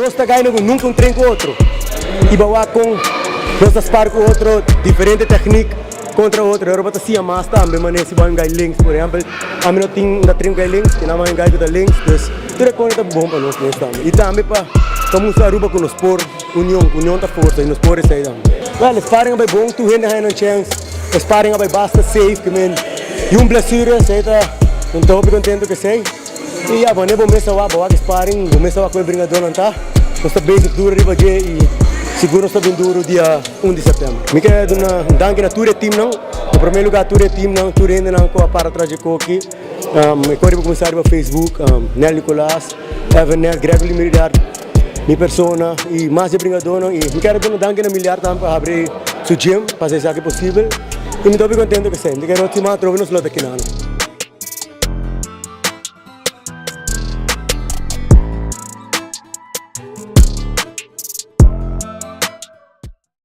nós está ganhando nunca um treino com outro. E bawa com nós spar com outro, diferente técnica contra outro. Agora bota assim mais também, mas se vai um guy links, por exemplo, a mim não tem na treino guy links, que não vai um guy da links, dus tudo é coisa bom para nós também. E também para como se aruba com os por união da força e nos por isso aí também. Well, sparring é bom, tu ainda tem uma chance. Sparring é basta safe, que men, e blessura, sei tá, não estou bem contente que sei. E a bom começa a bawa sparring, começa a com o bringador não tá. Nós está basic duro riba e seguro está bem duro dia 1 de setembro. Me quer dar danke na ture team não. No primeiro lugar ture team não, ture ainda não com a para trás de coque. Me corre para começar no Facebook, Nel Nicolás, Evan Nel, Gregory Miridar, minha persona e mais de bringador não. E me quero dar danke na milhar também para abrir o gym, fazer isso que é possível. E me estou bem contente que sei. Me quero otimar trocar nos lotes aqui não.